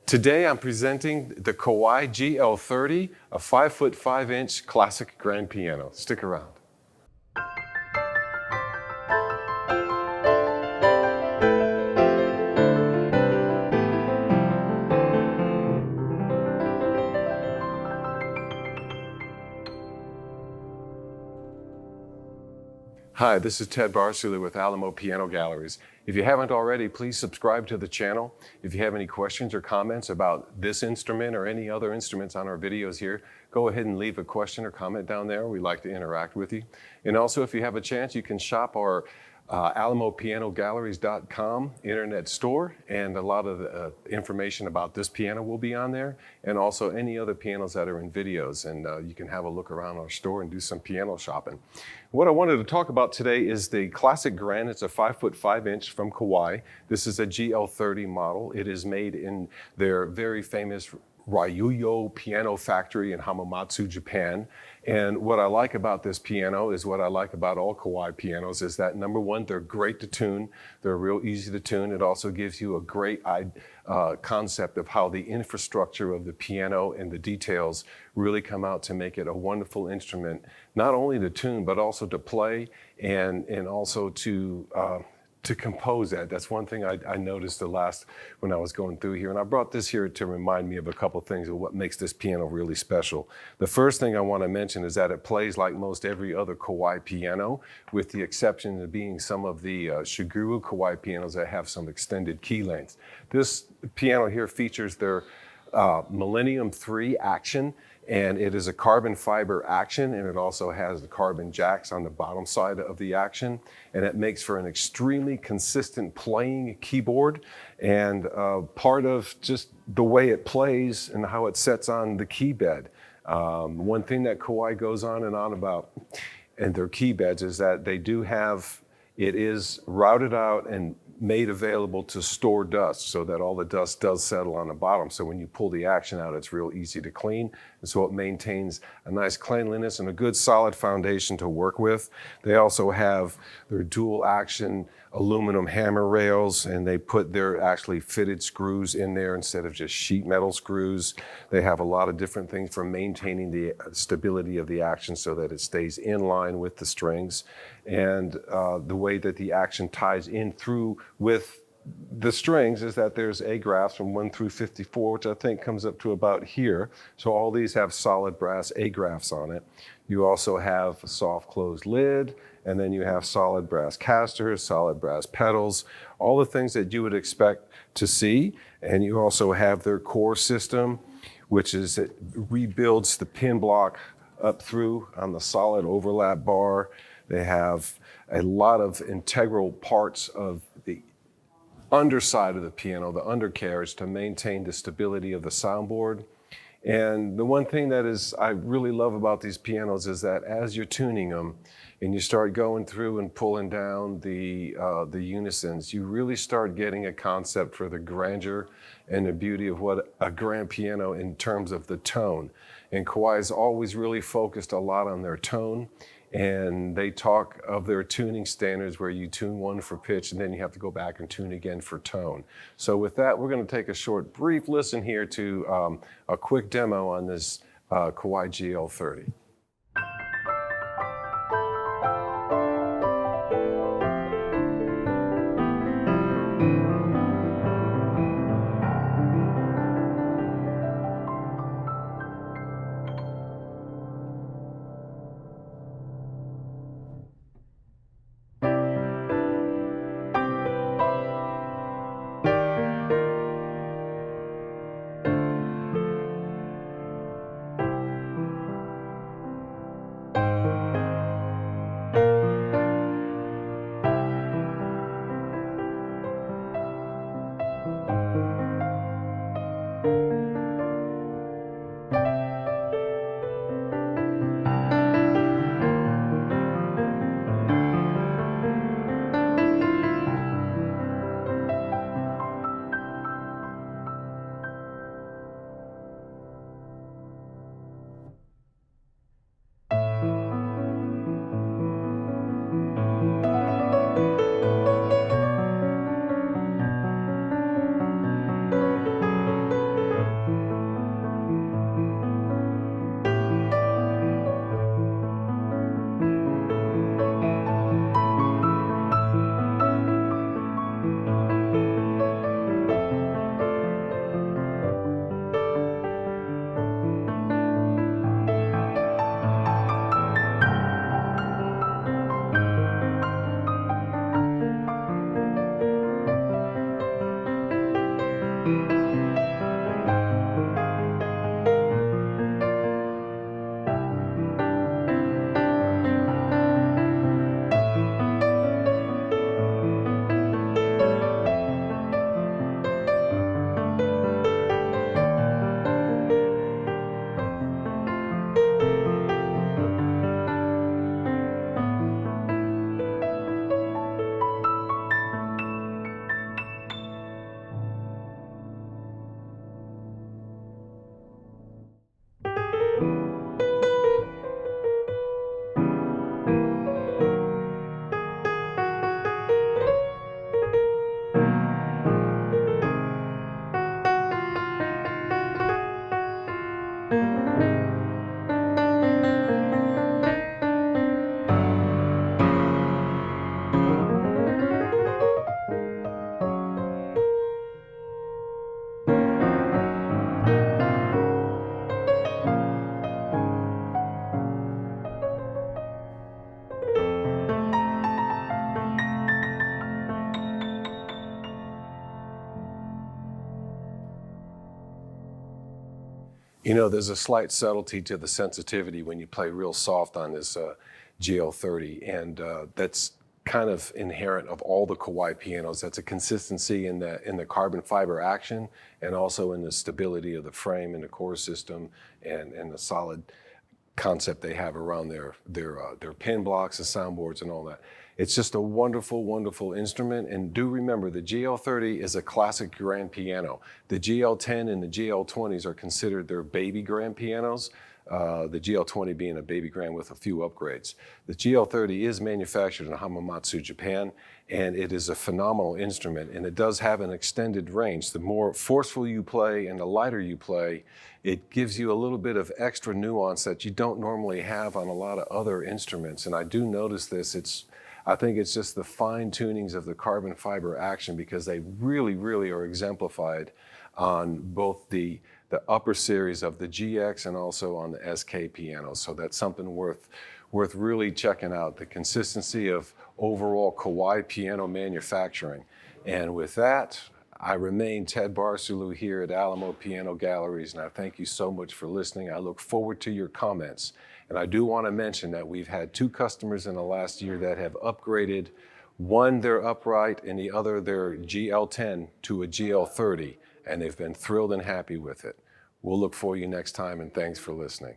Today I'm presenting the Kawai GL30, a 5-foot 5-inch classic grand piano. Stick around. Hi, this is Ted Barsula with Alamo Piano Galleries. If you haven't already, please subscribe to the channel. If you have any questions or comments about this instrument or any other instruments on our videos here, go ahead and leave a question or comment down there. We like to interact with you. And also, if you have a chance, you can shop our alamopianogalleries.com internet store, and a lot of the information about this piano will be on there, and also any other pianos that are in videos, and you can have a look around our store and do some piano shopping. What I wanted to talk about today is the classic grand. It's a 5-foot 5-inch from Kawai. This is a GL30 model. It is made in their very famous Ryuyo piano factory in Hamamatsu, Japan. And what I like about this piano is what I like about all Kawai pianos is that, number one, they're great to tune. They're real easy to tune. It also gives you a great concept of how the infrastructure of the piano and the details really come out to make it a wonderful instrument, not only to tune, but also to play and also to compose that. That's one thing I noticed when I was going through here. And I brought this here to remind me of a couple things of what makes this piano really special. The first thing I want to mention is that it plays like most every other Kawai piano, with the exception of being some of the Shigeru Kawai pianos that have some extended key lengths. This piano here features their Millennium 3 action, and it is a carbon fiber action, and it also has the carbon jacks on the bottom side of the action, and it makes for an extremely consistent playing keyboard. And part of just the way it plays and how it sets on the key bed. One thing that Kawai goes on and on about in their key beds is that they do have, it is routed out and made available to store dust, so that all the dust does settle on the bottom. So when you pull the action out, it's real easy to clean. And so it maintains a nice cleanliness and a good solid foundation to work with. They also have their dual action aluminum hammer rails, and they put their actually fitted screws in there instead of just sheet metal screws. They have a lot of different things for maintaining the stability of the action so that it stays in line with the strings. And the way that the action ties in through with the strings is that there's A graphs from 1 through 54, which I think comes up to about here. So all these have solid brass A graphs on it. You also have a soft closed lid, and then you have solid brass casters, solid brass pedals, all the things that you would expect to see. And you also have their core system, which is, it rebuilds the pin block up through on the solid overlap bar. They have a lot of integral parts of the underside of the piano, the undercarriage, to maintain the stability of the soundboard. And the one thing that I really love about these pianos is that as you're tuning them and you start going through and pulling down the unisons, you really start getting a concept for the grandeur and the beauty of what a grand piano in terms of the tone. And Kawai's always really focused a lot on their tone. And they talk of their tuning standards where you tune one for pitch and then you have to go back and tune again for tone. So with that, we're going to take a short, brief listen here to a quick demo on this Kawai GL30. You know, there's a slight subtlety to the sensitivity when you play real soft on this GL30, and that's kind of inherent of all the Kawai pianos. That's a consistency in the carbon fiber action, and also in the stability of the frame and the core system, and the solid concept they have around their pin blocks and soundboards and all that. It's just a wonderful, wonderful instrument. And do remember, the GL30 is a classic grand piano. The GL10 and the GL20s are considered their baby grand pianos. The GL20 being a baby grand with a few upgrades. The GL30 is manufactured in Hamamatsu, Japan, and it is a phenomenal instrument, and it does have an extended range. The more forceful you play and the lighter you play, it gives you a little bit of extra nuance that you don't normally have on a lot of other instruments. And I do notice this. I think it's just the fine tunings of the carbon fiber action, because they really, really are exemplified on both the upper series of the GX and also on the SK pianos. So that's something worth really checking out, the consistency of overall Kawai piano manufacturing. And with that, I remain Ted Barsulu here at Alamo Piano Galleries, and I thank you so much for listening. I look forward to your comments. And I do want to mention that we've had 2 customers in the last year that have upgraded, one their upright and the other their GL10 to a GL30, and they've been thrilled and happy with it. We'll look for you next time, and thanks for listening.